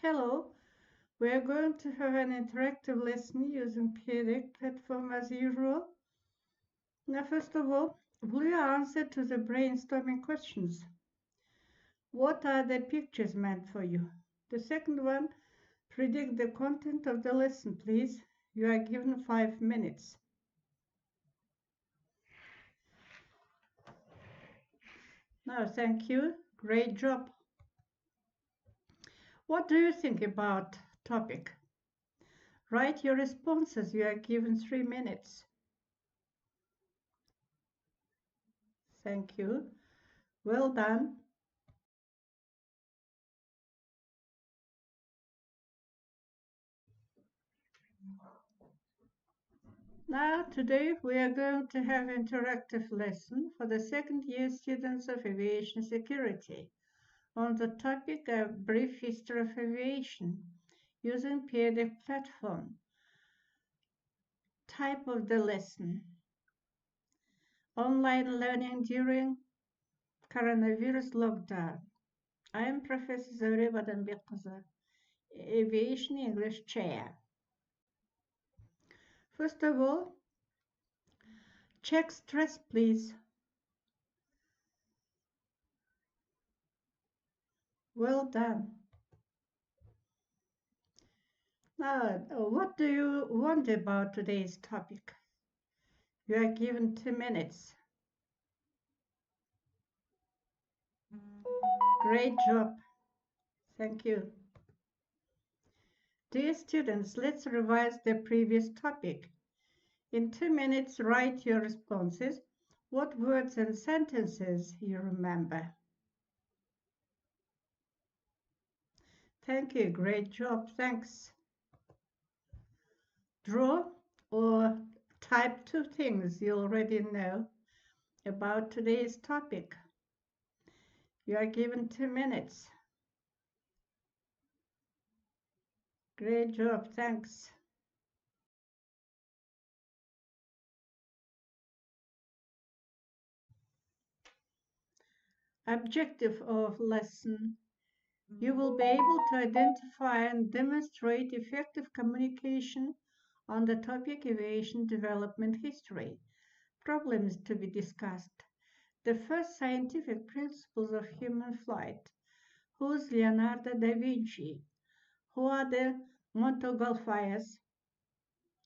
Hello, we are going to have an interactive lesson using PDF platform as usual. Now, first of all, will you answer to the brainstorming questions? What are the pictures meant for you? The second one, predict the content of the lesson, please. You are given 5 minutes. Now, thank you. Great job. What do you think about topic? Write your responses. You are given 3 minutes. Thank you. Well done. Now, today we are going to have an interactive lesson for the second year students of aviation security on the topic of brief history of aviation using PDF platform. Type of the lesson: online learning during coronavirus lockdown. I am Professor ААЯ Badaｎбеккызы, Aviation English Chair. First of all, check stress, please. Well done. Now, what do you want about today's topic? You are given 2 minutes. Great job. Thank you. Dear students, let's revise the previous topic. In 2 minutes, write your responses. What words and sentences you remember? Thank you. Great job. Thanks. Draw or type 2 things you already know about today's topic. You are given 2 minutes. Great job. Thanks. Objective of lesson: you will be able to identify and demonstrate effective communication on the topic aviation development history. Problems to be discussed: the first scientific principles of human flight. Who's Leonardo da Vinci? Who are the Montgolfiers?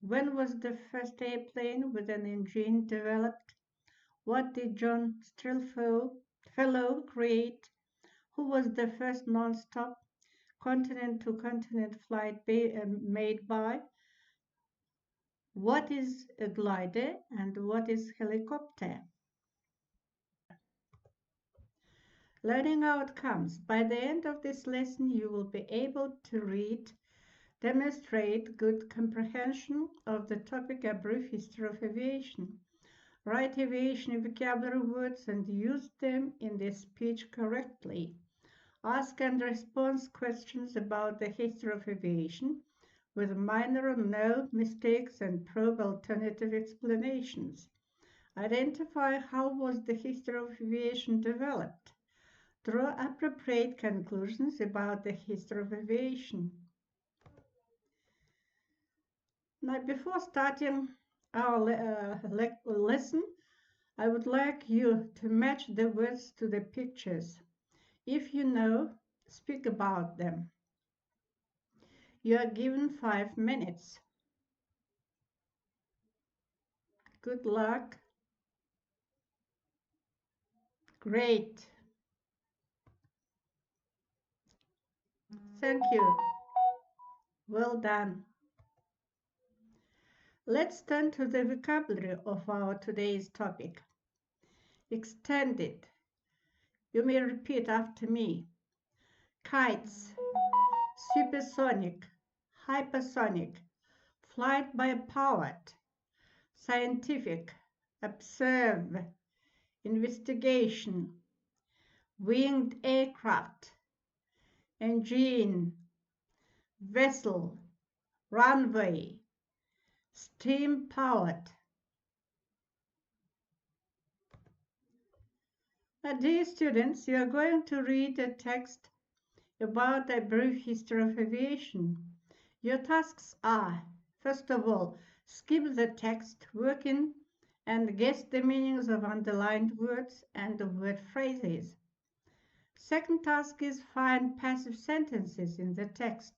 When was the first airplane with an engine developed? What did John Stringfellow create? Who was the first non-stop continent-to-continent flight made by? What is a glider and what is helicopter? Learning outcomes. By the end of this lesson, you will be able to read, demonstrate good comprehension of the topic A Brief History of Aviation. Write aviation vocabulary words and use them in the speech correctly. Ask and respond questions about the history of aviation with minor or no mistakes and probe alternative explanations. Identify how was the history of aviation developed. Draw appropriate conclusions about the history of aviation. Now, before starting our lesson, I would like you to match the words to the pictures. If you know, speak about them. You are given 5 minutes. Good luck. Great. Thank you. Well done. Let's turn to the vocabulary of our today's topic. Extended. You may repeat after me. Kites, supersonic, hypersonic, flight by powered, scientific, observe, investigation, winged aircraft, engine, vessel, runway, steam powered. Now, dear students, you are going to read a text about a brief history of aviation. Your tasks are, first of all, skim the text, work in and guess the meanings of underlined words and word phrases. Second task is find passive sentences in the text.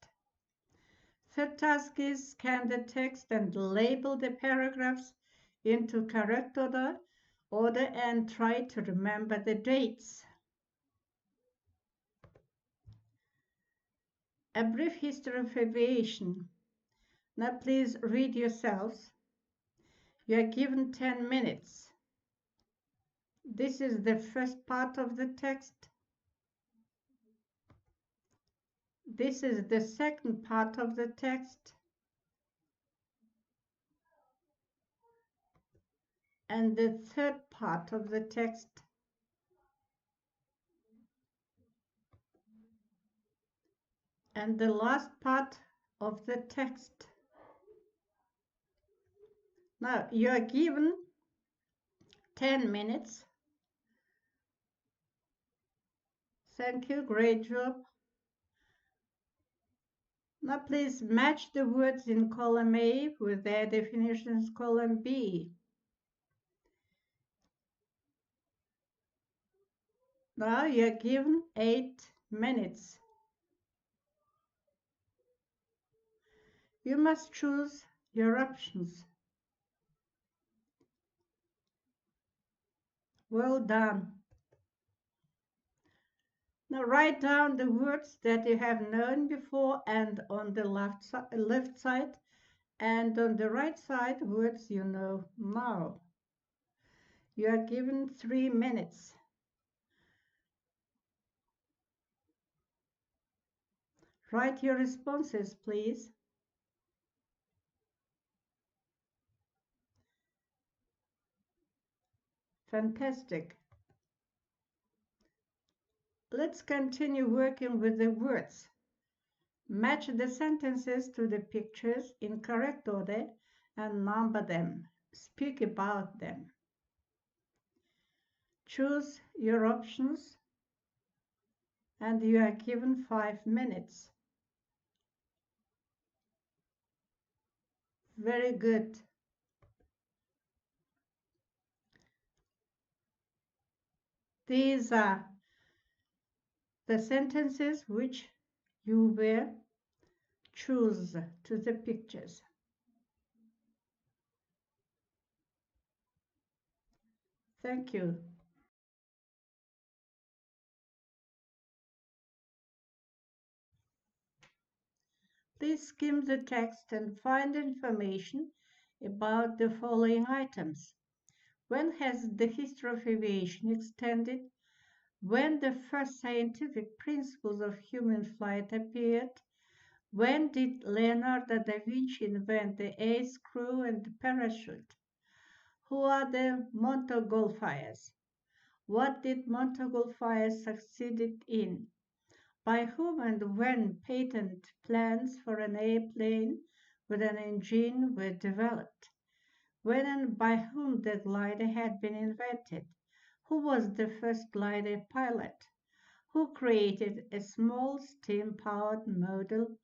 Third task is scan the text and label the paragraphs into correct order and try to remember the dates. A brief history of aviation. Now please read yourselves. You are given 10 minutes. This is the first part of the text. This is the second part of the text. And the third part of the text. And the last part of the text. Now, you are given 10 minutes. Thank you, great job. Now, please match the words in column A with their definitions in column B. Now, you are given 8 minutes. You must choose your options. Well done. Now write down the words that you have known before and on the left side, and on the right side words you know now. You are given 3 minutes. Write your responses, please. Fantastic. Let's continue working with the words. Match the sentences to the pictures in correct order and number them. Speak about them. Choose your options, and you are given 5 minutes. Very good. These are the sentences which you will choose to the pictures. Thank you. Please skim the text and find information about the following items. When has the history of aviation extended? When the first scientific principles of human flight appeared? When did Leonardo da Vinci invent the air screw and the parachute? Who are the Montgolfiers? What did Montgolfiers succeeded in? By whom and when patent plans for an airplane with an engine were developed? When and by whom the glider had been invented? Who was the first glider pilot? Who created a small steam-powered model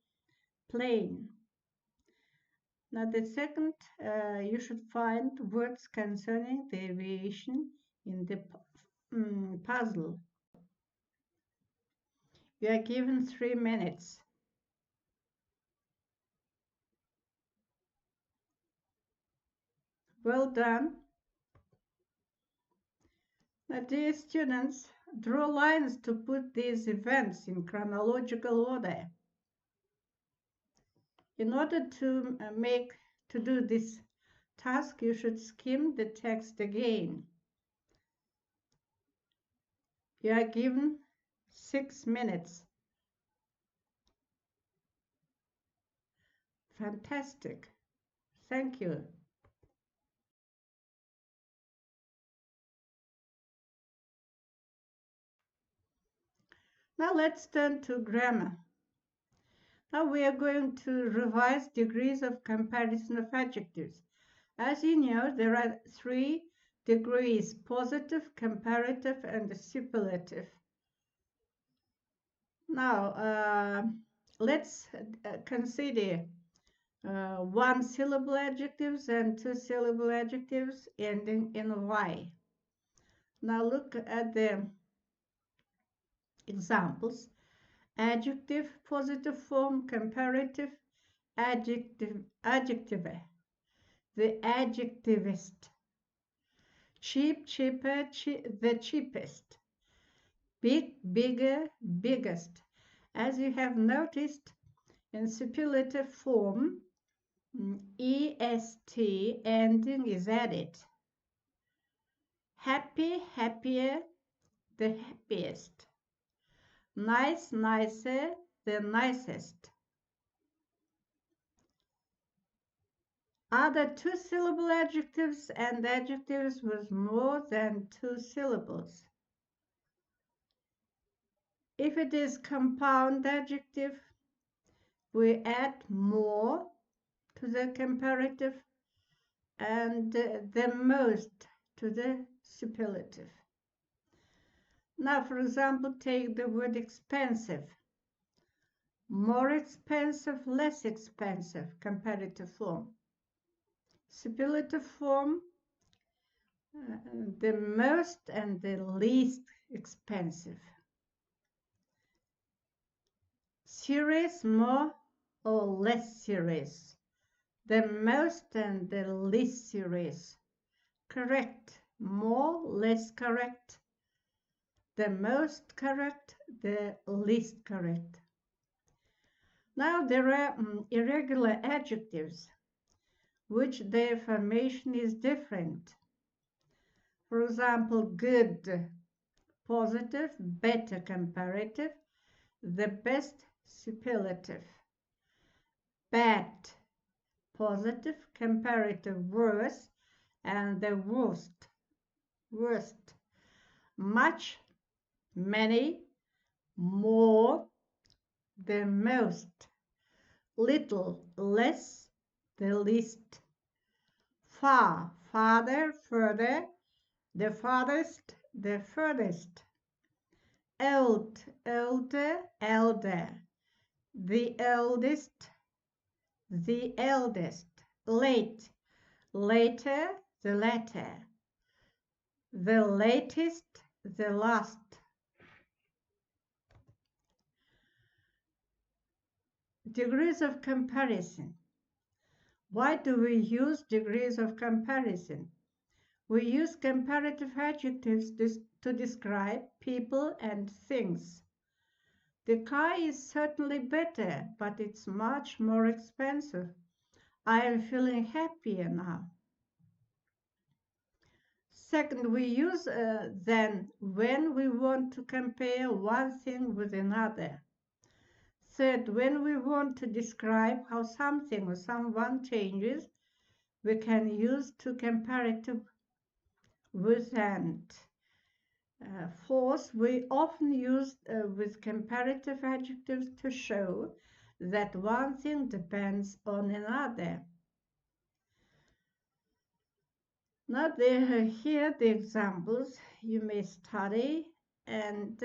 plane? Now the second, you should find words concerning the aviation in the puzzle. You are given 3 minutes. Well done. Now, dear students, draw lines to put these events in chronological order. In order to do this task, you should skim the text again. You are given 6 minutes. Fantastic. Thank you. Now let's turn to grammar. Now we are going to revise degrees of comparison of adjectives. As you know, there are 3 degrees: positive, comparative, and superlative. Now, let's consider one-syllable adjectives and two-syllable adjectives ending in Y. Now look at the examples. Adjective, positive form, comparative, adjective, the adjectivist. Cheap, cheaper, the cheapest. Big, bigger, biggest. As you have noticed, in superlative form, est ending is added. Happy, happier, the happiest. Nice, nicer, the nicest. Other two-syllable adjectives and adjectives with more than two syllables. If it is compound adjective, we add more to the comparative and the most to the superlative. Now, for example, take the word expensive. More expensive, less expensive, comparative form. Superlative form, the most and the least expensive. Serious, more or less serious. The most and the least serious. Correct, more, less correct. The most correct, the least correct. Now there are irregular adjectives which their formation is different. For example, good, positive, better comparative, the best superlative. Bad, positive, comparative, worse, and the worst. Much, many, more, the most. Little, less, the least. Far, farther, further, the farthest, the furthest. Old, older, elder, the eldest, the eldest. Late, later, the latter. The latest, the last. Degrees of comparison. Why do we use degrees of comparison? We use comparative adjectives to describe people and things. The car is certainly better, but it's much more expensive. I am feeling happier now. Second, we use then when we want to compare one thing with another. Third, when we want to describe how something or someone changes, we can use to comparative with and. Fourth, we often use with comparative adjectives to show that one thing depends on another. Now here the examples you may study and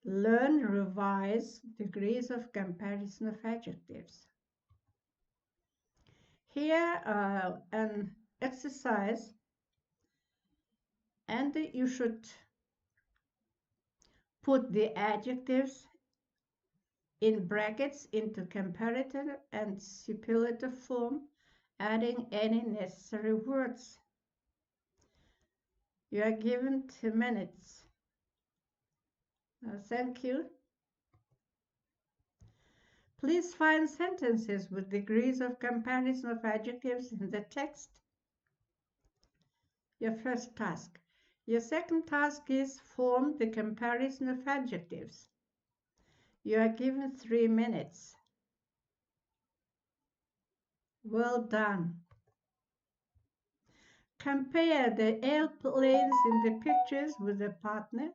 learn, revise degrees of comparison of adjectives. Here an exercise, and you should put the adjectives in brackets into comparative and superlative form, adding any necessary words. You are given 2 minutes. Thank you. Please find sentences with degrees of comparison of adjectives in the text. Your first task. Your second task is form the comparison of adjectives. You are given 3 minutes. Well done. Compare the airplanes in the pictures with a partner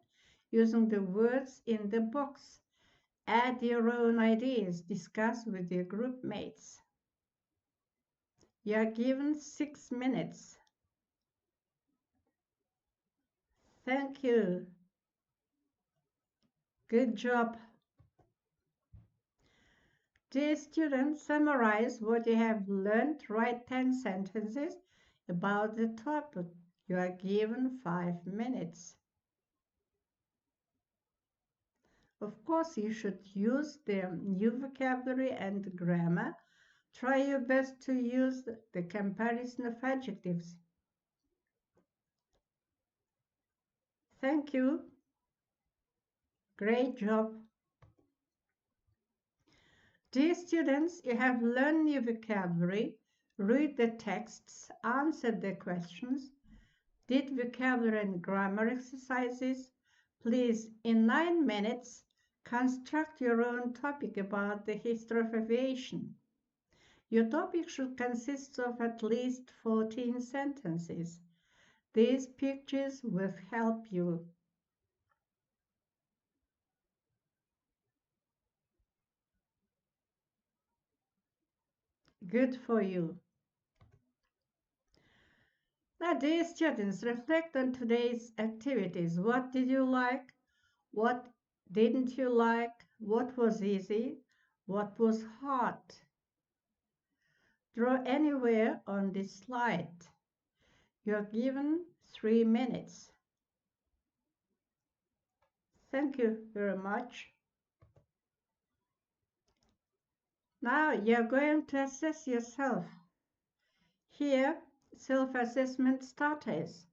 using the words in the box. Add your own ideas. Discuss with your group mates. You are given 6 minutes. Thank you. Good job. Dear students, summarize what you have learned. Write 10 sentences about the topic. You are given 5 minutes. Of course, you should use the new vocabulary and grammar. Try your best to use the comparison of adjectives. Thank you. Great job. Dear students, you have learned new vocabulary, read the texts, answered the questions, did vocabulary and grammar exercises. Please, in 9 minutes, construct your own topic about the history of aviation. Your topic should consist of at least 14 sentences. These pictures will help you. Good for you. Now, dear students, reflect on today's activities. What did you like? What didn't you like? What was easy? What was hard? Draw anywhere on this slide. You're given 3 minutes. Thank you very much. Now you're going to assess yourself. Here, self-assessment starters.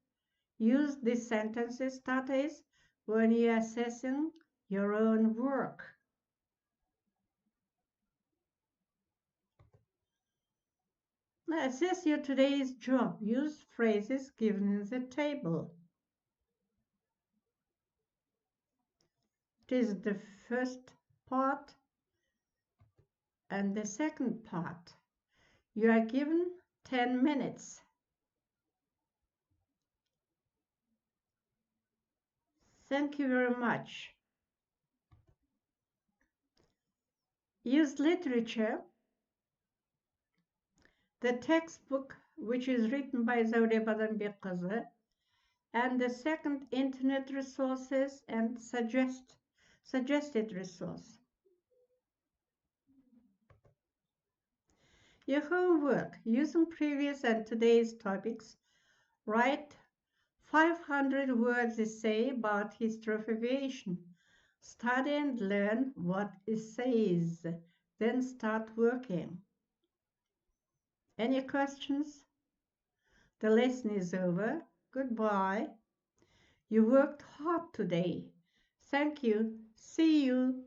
Use these sentences starters when you're assessing your own work. Now assess your today's job. Use phrases given in the table. It is the first part and the second part. You are given 10 minutes. Thank you very much. Use literature. The textbook, which is written by ААЯ Баданбеккызы, and the second internet resources and suggested resource. Your homework, using previous and today's topics, write 500 words essay about history of aviation. Study and learn what it says, then start working. Any questions? The lesson is over. Goodbye. You worked hard today. Thank you. See you.